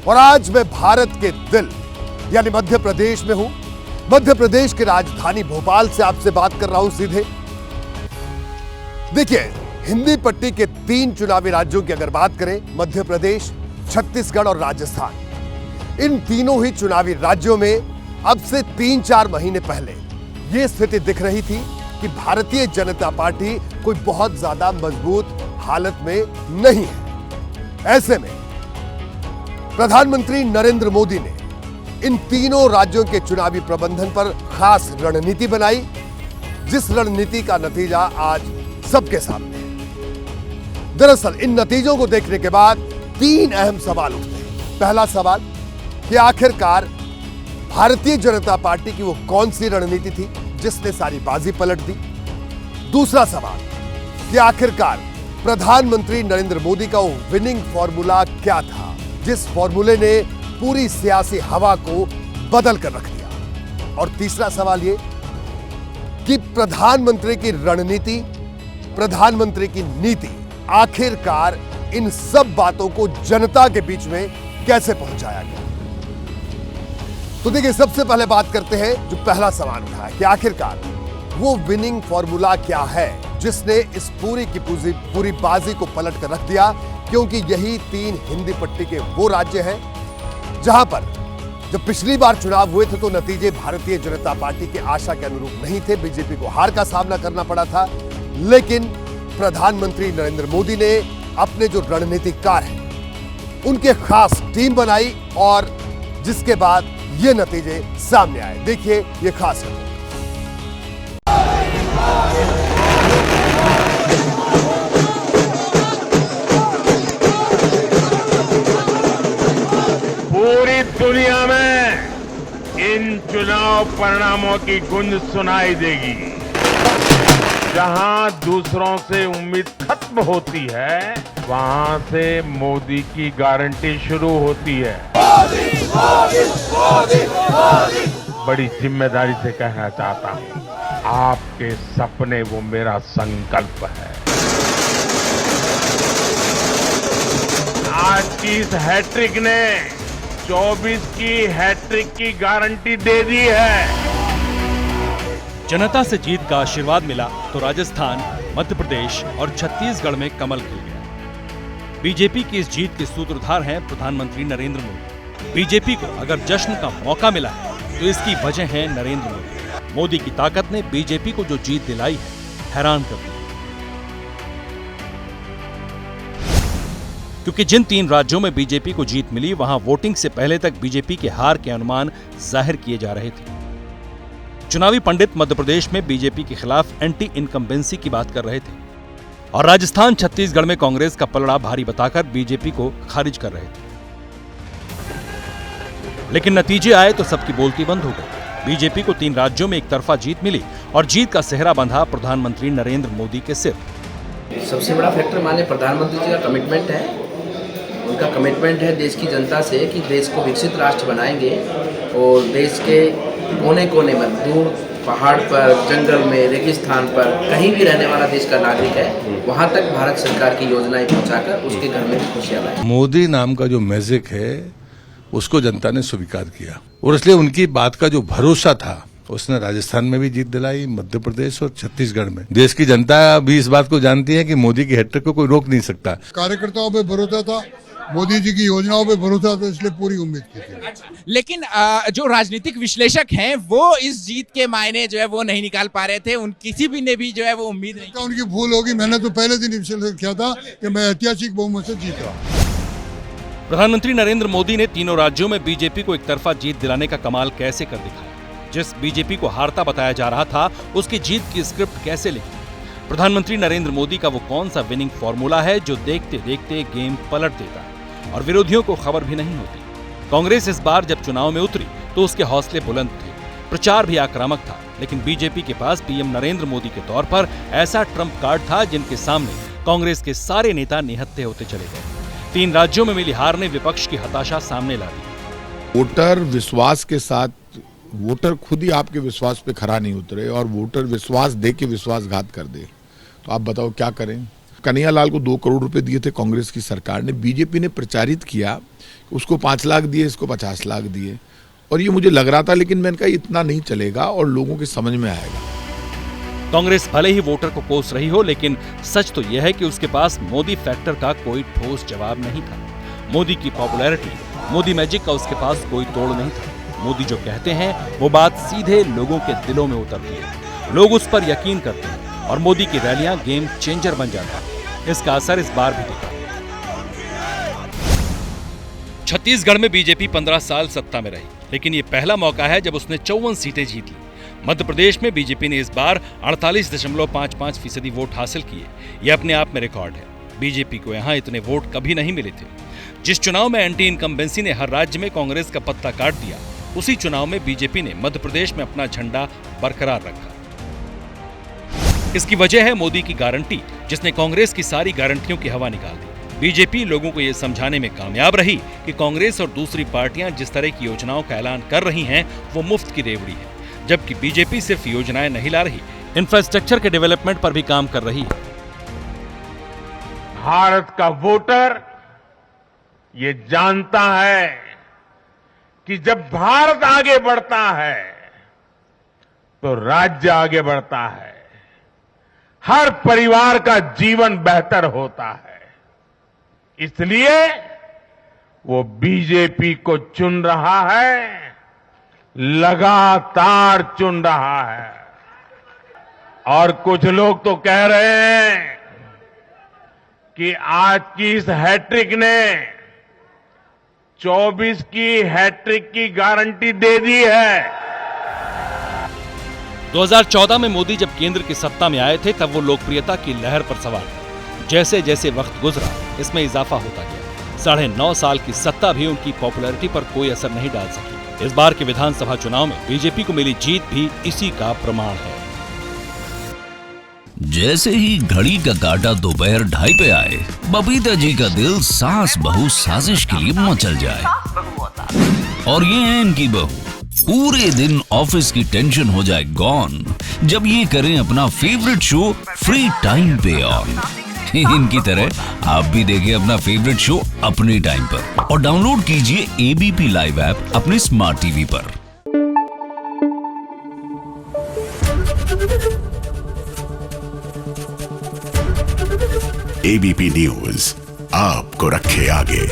और आज मैं भारत के दिल यानी मध्य प्रदेश में हूं। मध्य प्रदेश की राजधानी भोपाल से आपसे बात कर रहा हूं सीधे। देखिए, हिंदी पट्टी के 3 चुनावी राज्यों की अगर बात करें, मध्य प्रदेश, छत्तीसगढ़ और राजस्थान, इन तीनों ही चुनावी राज्यों में अब से 3-4 महीने पहले यह स्थिति दिख रही थी कि भारतीय जनता पार्टी कोई बहुत ज्यादा मजबूत हालत में नहीं है। ऐसे में प्रधानमंत्री नरेंद्र मोदी ने इन तीनों राज्यों के चुनावी प्रबंधन पर खास रणनीति बनाई, जिस रणनीति का नतीजा आज सबके सामने है। दरअसल इन नतीजों को देखने के बाद 3 अहम सवाल उठते हैं। पहला सवाल कि आखिरकार भारतीय जनता पार्टी की वो कौन सी रणनीति थी जिसने सारी बाजी पलट दी। दूसरा सवाल कि आखिरकार प्रधानमंत्री नरेंद्र मोदी का वो विनिंग फॉर्मूला क्या था जिस फॉर्मूले ने पूरी सियासी हवा को बदल कर रख दिया। और तीसरा सवाल ये कि प्रधानमंत्री की रणनीति, प्रधानमंत्री की नीति आखिरकार इन सब बातों को जनता के बीच में कैसे पहुंचाया गया। तो देखिए, सबसे पहले बात करते हैं जो पहला सवाल उठा है कि आखिरकार वो विनिंग फॉर्मूला क्या है जिसने इस पूरी बाजी को पलट कर रख दिया। क्योंकि यही 3 हिंदी पट्टी के वो राज्य हैं जहां पर जब पिछली बार चुनाव हुए थे तो नतीजे भारतीय जनता पार्टी की आशा के अनुरूप नहीं थे। बीजेपी को हार का सामना करना पड़ा था, लेकिन प्रधानमंत्री नरेंद्र मोदी ने अपने जो रणनीतिकार हैं उनके खास टीम बनाई और जिसके बाद ये नतीजे सामने आए। देखिए ये खास है। पूरी दुनिया में इन चुनाव परिणामों की गूंज सुनाई देगी। जहां दूसरों से उम्मीद खत्म होती है, वहां से मोदी की गारंटी शुरू होती है। बड़ी जिम्मेदारी से कहना चाहता हूं, आपके सपने वो मेरा संकल्प है। आज की इस हैट्रिक ने 24 की हैट्रिक की गारंटी दे दी है। जनता से जीत का आशीर्वाद मिला तो राजस्थान, मध्य प्रदेश और छत्तीसगढ़ में कमल खिल गया। बीजेपी की इस जीत के सूत्रधार हैं प्रधानमंत्री नरेंद्र मोदी। बीजेपी को अगर जश्न का मौका मिला है तो इसकी वजह है नरेंद्र मोदी। मोदी की ताकत ने बीजेपी को जो जीत दिलाई है, हैरान कर दिया। क्योंकि जिन 3 राज्यों में बीजेपी को जीत मिली, वहां वोटिंग से पहले तक बीजेपी के हार के अनुमान जाहिर किए जा रहे थे। चुनावी पंडित मध्य प्रदेश में बीजेपी के खिलाफ एंटी इनकम्बेंसी की बात कर रहे थे और राजस्थान, छत्तीसगढ़ में कांग्रेस का पलड़ा भारी बताकर बीजेपी को खारिज कर रहे थे। लेकिन नतीजे आए तो सबकी बोलती बंद हो गई। बीजेपी को 3 राज्यों में एक तरफा जीत मिली और जीत का सेहरा बंधा प्रधानमंत्री नरेंद्र मोदी के सिर। सबसे बड़ा फैक्टर माने प्रधानमंत्री जी का कमिटमेंट है। उनका कमिटमेंट है देश की जनता से कि देश को विकसित राष्ट्र बनाएंगे और देश के कोने कोने में, दूर पहाड़ पर, जंगल में, रेगिस्तान पर, कहीं भी रहने वाला देश का नागरिक है, वहां तक भारत सरकार की योजनाएं पहुंचाकर उसके घर में भी खुशियां लाए। मोदी नाम का जो मैजिक है उसको जनता ने स्वीकार किया और इसलिए उनकी बात का जो भरोसा था उसने राजस्थान में भी जीत दिलाई, मध्य प्रदेश और छत्तीसगढ़ में। देश की जनता भी इस बात को जानती है कि मोदी की हैट्रिक को कोई रोक नहीं सकता। कार्यकर्ताओं पे भरोसा था, मोदी जी की योजनाओं पे भरोसा था, इसलिए पूरी उम्मीद की थी। लेकिन जो राजनीतिक विश्लेषक हैं वो इस जीत के मायने जो है वो नहीं निकाल पा रहे थे। किसी भी ने भी जो है वो उम्मीद नहीं। उनकी भूल होगी। मैंने तो पहले दिन विश्लेषण किया था कि मैं ऐतिहासिक बहुमत से जीत रहा। प्रधानमंत्री नरेंद्र मोदी ने तीनों राज्यों में बीजेपी को एक तरफा जीत दिलाने का कमाल कैसे कर दिखाया। जिस बीजेपी को हारता बताया जा रहा था उसकी जीत की स्क्रिप्ट कैसे लिखी। प्रधानमंत्री नरेंद्र मोदी का वो कौन सा विनिंग फॉर्मूला है जो देखते देखते गेम पलट देता है और विरोधियों को खबर भी नहीं होती। कांग्रेस इस बार जब चुनाव में उतरी तो उसके हौसले बुलंद थे, प्रचार भी आक्रामक था, लेकिन बीजेपी के पास पीएम नरेंद्र मोदी के तौर पर ऐसा ट्रम्प कार्ड था जिनके सामने कांग्रेस के सारे नेता निहत्थे होते चले गए। 3 राज्यों में मिली हार ने विपक्ष की हताशा सामने ला दी। वोटर विश्वास के साथ, वोटर खुद ही आपके विश्वास पे खरा नहीं उतरे और वोटर विश्वास दे के विश्वासघात कर दे, तो आप बताओ क्या करें। कन्हैयालाल को 2 करोड़ रुपए दिए थे कांग्रेस की सरकार ने, बीजेपी ने प्रचारित किया, उसको 5 लाख दिए, इसको 50 लाख दिए, और ये मुझे लग रहा था, लेकिन मैंने कहा इतना नहीं चलेगा और लोगों के समझ में आएगा। कांग्रेस भले ही वोटर को कोस रही हो, लेकिन सच तो यह है कि उसके पास मोदी फैक्टर का कोई ठोस जवाब नहीं था। मोदी की पॉपुलैरिटी, मोदी मैजिक का उसके पास कोई तोड़ नहीं था। मोदी जो कहते हैं वो बात सीधे लोगों के दिलों में उतरती है, लोग उस पर यकीन करते हैं और मोदी की रैलियां गेम चेंजर बन जाता है। इसका असर इस बार भी दिखा। छत्तीसगढ़ में बीजेपी 15 साल सत्ता में रही, लेकिन ये पहला मौका है जब उसने 54 सीटें जीत ली। मध्य प्रदेश में बीजेपी ने इस बार 48.55% वोट हासिल किए। यह अपने आप में रिकॉर्ड है। बीजेपी को यहां इतने वोट कभी नहीं मिले थे। जिस चुनाव में एंटी इनकम्बेंसी ने हर राज्य में कांग्रेस का पत्ता काट दिया, उसी चुनाव में बीजेपी ने मध्य प्रदेश में अपना झंडा बरकरार रखा। इसकी वजह है मोदी की गारंटी, जिसने कांग्रेस की सारी गारंटियों की हवा निकाल दी। बीजेपी लोगों को यह समझाने में कामयाब रही कि कांग्रेस और दूसरी पार्टियां जिस तरह की योजनाओं का ऐलान कर रही हैं, वो मुफ्त की रेवड़ी है, जबकि बीजेपी सिर्फ योजनाएं नहीं ला रही, इंफ्रास्ट्रक्चर के डेवलपमेंट पर भी काम कर रही है। भारत का वोटर ये जानता है कि जब भारत आगे बढ़ता है तो राज्य आगे बढ़ता है, हर परिवार का जीवन बेहतर होता है। इसलिए वो बीजेपी को चुन रहा है, लगातार चुन रहा है। और कुछ लोग तो कह रहे हैं कि आज की इस हैट्रिक ने 24 की हैट्रिक की गारंटी दे दी है। 2014 में मोदी जब केंद्र की सत्ता में आए थे, तब वो लोकप्रियता की लहर पर सवार थे। जैसे जैसे वक्त गुजरा, इसमें इजाफा होता गया। 9.5 साल की सत्ता भी उनकी पॉपुलैरिटी पर कोई असर नहीं डाल सकी। इस बार के विधानसभा चुनाव में बीजेपी को मिली जीत भी इसी का प्रमाण है। जैसे ही घड़ी का काटा दोपहर 2:30 पे आए, बबीता जी का दिल सास बहू साजिश के लिए मचल जाए। और ये है इनकी बहू, पूरे दिन ऑफिस की टेंशन हो जाए गॉन जब ये करें अपना फेवरेट शो फ्री टाइम पे ऑन। इनकी तरह आप भी देखिए अपना फेवरेट शो अपने टाइम पर और डाउनलोड कीजिए एबीपी लाइव ऐप अपने स्मार्ट टीवी पर। एबीपी न्यूज आपको रखे आगे।